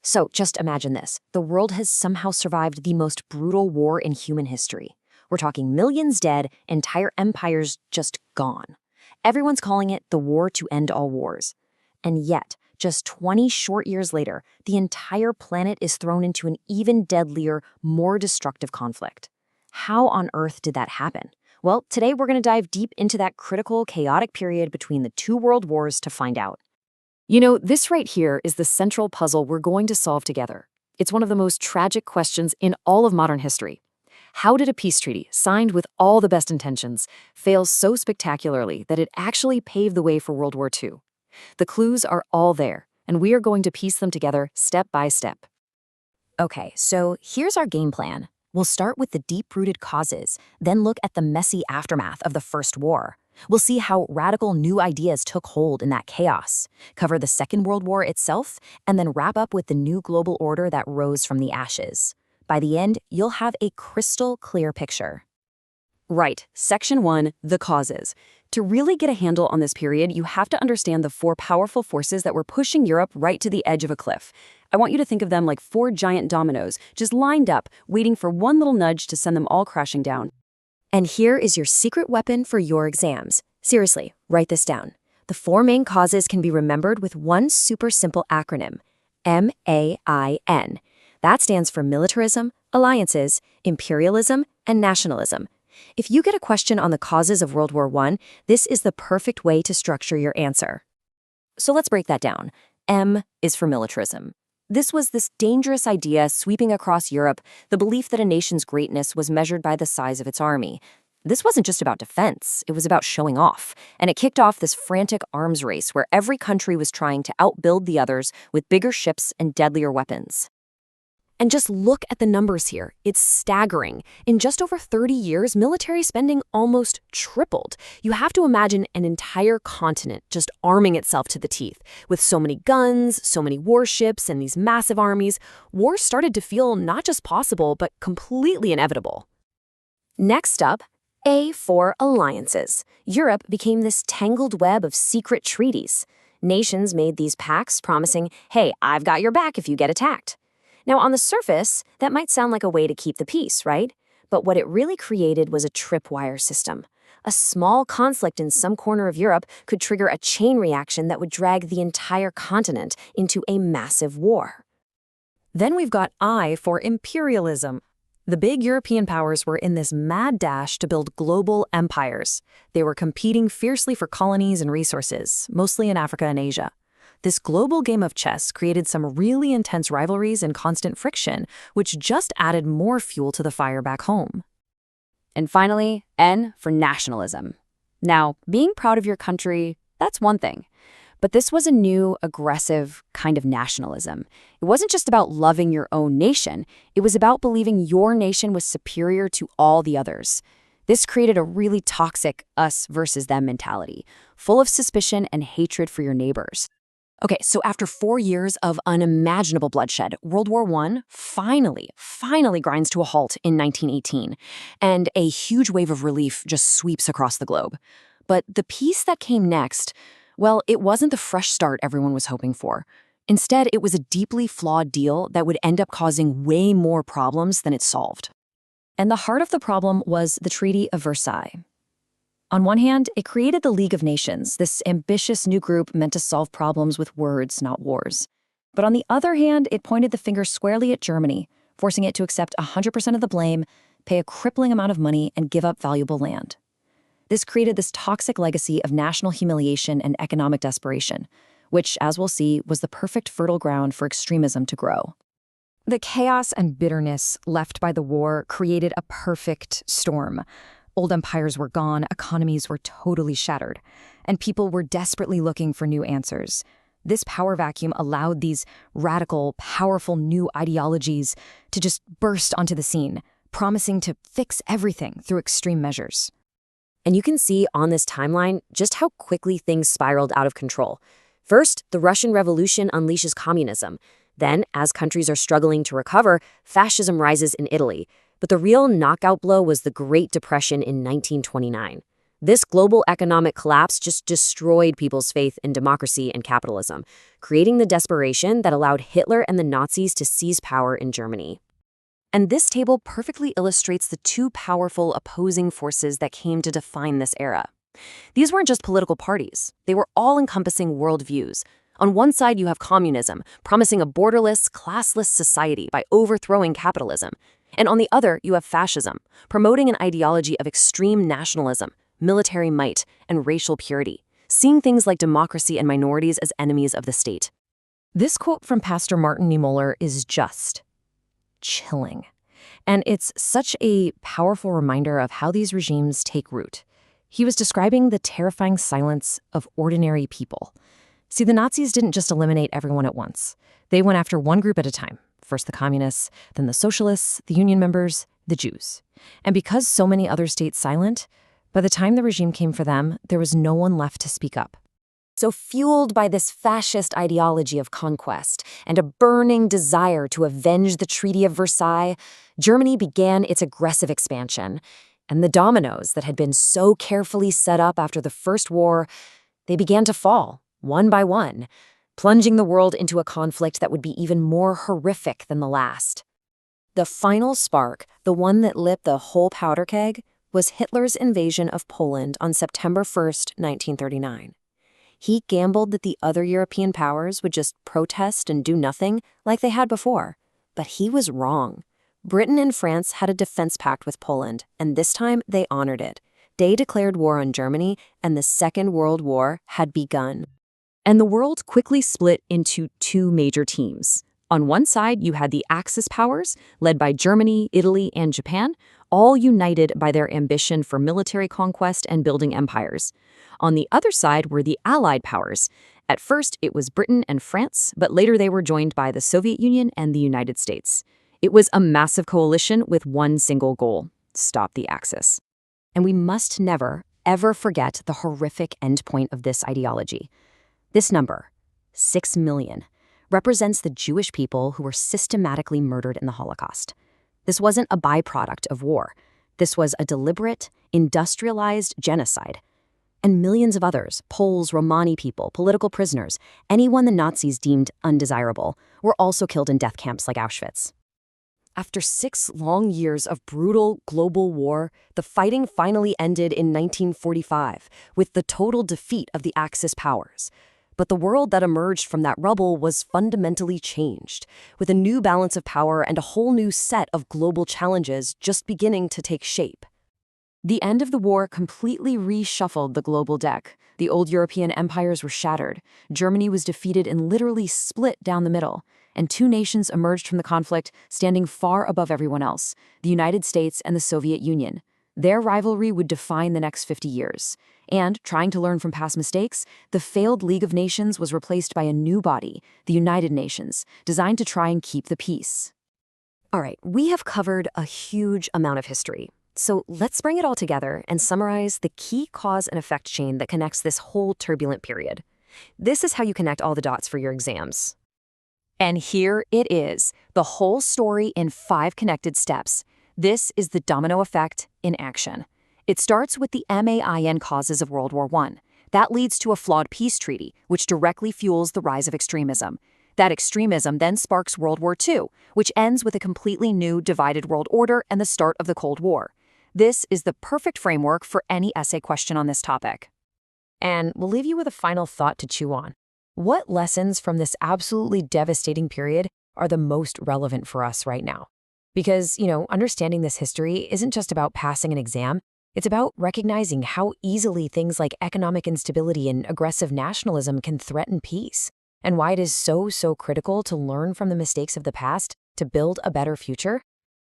So just imagine this. The world has somehow survived the most brutal war in human history. We're talking millions dead, entire empires just gone. Everyone's calling it the war to end all wars. And yet, just 20 short years later, the entire planet is thrown into an even deadlier, more destructive conflict. How on earth did that happen? Well, today we're going to dive deep into that critical, chaotic period between the two world wars to find out. You know, this right here is the central puzzle we're going to solve together. It's one of the most tragic questions in all of modern history. How did a peace treaty, signed with all the best intentions, fail so spectacularly that it actually paved the way for World War II? The clues are all there, and we are going to piece them together step by step. Okay, so here's our game plan. We'll start with the deep-rooted causes, then look at the messy aftermath of the First War. We'll see how radical new ideas took hold in that chaos, cover the Second World War itself, and then wrap up with the new global order that rose from the ashes. By the end, you'll have a crystal clear picture. Right, Section 1, the causes. To really get a handle on this period, you have to understand the four powerful forces that were pushing Europe right to the edge of a cliff. I want you to think of them like four giant dominoes, just lined up, waiting for one little nudge to send them all crashing down. And here is your secret weapon for your exams. Seriously, write this down. The four main causes can be remembered with one super simple acronym, MAIN. That stands for militarism, alliances, imperialism, and nationalism. If you get a question on the causes of World War I, this is the perfect way to structure your answer. So let's break that down. M is for militarism. This was this dangerous idea sweeping across Europe, the belief that a nation's greatness was measured by the size of its army. This wasn't just about defense, it was about showing off. And it kicked off this frantic arms race where every country was trying to outbuild the others with bigger ships and deadlier weapons. And just look at the numbers here. It's staggering. In just over 30 years, military spending almost tripled. You have to imagine an entire continent just arming itself to the teeth. With so many guns, so many warships, and these massive armies, war started to feel not just possible, but completely inevitable. Next up, A for alliances. Europe became this tangled web of secret treaties. Nations made these pacts promising, hey, I've got your back if you get attacked. Now, on the surface, that might sound like a way to keep the peace, right? But what it really created was a tripwire system. A small conflict in some corner of Europe could trigger a chain reaction that would drag the entire continent into a massive war. Then we've got I for imperialism. The big European powers were in this mad dash to build global empires. They were competing fiercely for colonies and resources, mostly in Africa and Asia. This global game of chess created some really intense rivalries and constant friction, which just added more fuel to the fire back home. And finally, N for nationalism. Now, being proud of your country, that's one thing. But this was a new, aggressive kind of nationalism. It wasn't just about loving your own nation. It was about believing your nation was superior to all the others. This created a really toxic us versus them mentality, full of suspicion and hatred for your neighbors. Okay, so after 4 years of unimaginable bloodshed, World War I finally grinds to a halt in 1918, and a huge wave of relief just sweeps across the globe. But the peace that came next, well, it wasn't the fresh start everyone was hoping for. Instead, it was a deeply flawed deal that would end up causing way more problems than it solved. And the heart of the problem was the Treaty of Versailles. On one hand, it created the League of Nations, this ambitious new group meant to solve problems with words, not wars. But on the other hand, it pointed the finger squarely at Germany, forcing it to accept 100% of the blame, pay a crippling amount of money, and give up valuable land. This created this toxic legacy of national humiliation and economic desperation, which, as we'll see, was the perfect fertile ground for extremism to grow. The chaos and bitterness left by the war created a perfect storm. Old empires were gone, economies were totally shattered, and people were desperately looking for new answers. This power vacuum allowed these radical, powerful new ideologies to just burst onto the scene, promising to fix everything through extreme measures. And you can see on this timeline just how quickly things spiraled out of control. First, the Russian Revolution unleashes communism. Then, as countries are struggling to recover, fascism rises in Italy. But the real knockout blow was the Great Depression in 1929. This global economic collapse just destroyed people's faith in democracy and capitalism, creating the desperation that allowed Hitler and the Nazis to seize power in Germany. And this table perfectly illustrates the two powerful opposing forces that came to define this era. These weren't just political parties. They were all-encompassing worldviews. On one side, you have communism, promising a borderless, classless society by overthrowing capitalism. And on the other, you have fascism, promoting an ideology of extreme nationalism, military might, and racial purity, seeing things like democracy and minorities as enemies of the state. This quote from Pastor Martin Niemöller is just chilling. And it's such a powerful reminder of how these regimes take root. He was describing the terrifying silence of ordinary people. See, the Nazis didn't just eliminate everyone at once. They went after one group at a time. First the communists, then the socialists, the union members, the Jews. And because so many others stayed silent, by the time the regime came for them, there was no one left to speak up. So fueled by this fascist ideology of conquest and a burning desire to avenge the Treaty of Versailles, Germany began its aggressive expansion. And the dominoes that had been so carefully set up after the First War, they began to fall, one by one, plunging the world into a conflict that would be even more horrific than the last. The final spark, the one that lit the whole powder keg, was Hitler's invasion of Poland on September 1st, 1939. He gambled that the other European powers would just protest and do nothing like they had before. But he was wrong. Britain and France had a defense pact with Poland, and this time they honored it. They declared war on Germany, and the Second World War had begun. And the world quickly split into two major teams. On one side, you had the Axis powers, led by Germany, Italy, and Japan, all united by their ambition for military conquest and building empires. On the other side were the Allied powers. At first, it was Britain and France, but later they were joined by the Soviet Union and the United States. It was a massive coalition with one single goal: stop the Axis. And we must never, ever forget the horrific endpoint of this ideology. This number, 6 million, represents the Jewish people who were systematically murdered in the Holocaust. This wasn't a byproduct of war. This was a deliberate, industrialized genocide. And millions of others, Poles, Romani people, political prisoners, anyone the Nazis deemed undesirable, were also killed in death camps like Auschwitz. After 6 long years of brutal global war, the fighting finally ended in 1945 with the total defeat of the Axis powers. But the world that emerged from that rubble was fundamentally changed, with a new balance of power and a whole new set of global challenges just beginning to take shape. The end of the war completely reshuffled the global deck. The old European empires were shattered. Germany was defeated and literally split down the middle. And two nations emerged from the conflict, standing far above everyone else: the United States and the Soviet Union. Their rivalry would define the next 50 years. And, trying to learn from past mistakes, the failed League of Nations was replaced by a new body, the United Nations, designed to try and keep the peace. All right, we have covered a huge amount of history. So let's bring it all together and summarize the key cause and effect chain that connects this whole turbulent period. This is how you connect all the dots for your exams. And here it is, the whole story in 5 connected steps. This is the domino effect in action. It starts with the MAIN causes of World War I. That leads to a flawed peace treaty, which directly fuels the rise of extremism. That extremism then sparks World War II, which ends with a completely new divided world order and the start of the Cold War. This is the perfect framework for any essay question on this topic. And we'll leave you with a final thought to chew on. What lessons from this absolutely devastating period are the most relevant for us right now? Because, understanding this history isn't just about passing an exam. It's about recognizing how easily things like economic instability and aggressive nationalism can threaten peace, and why it is so critical to learn from the mistakes of the past to build a better future.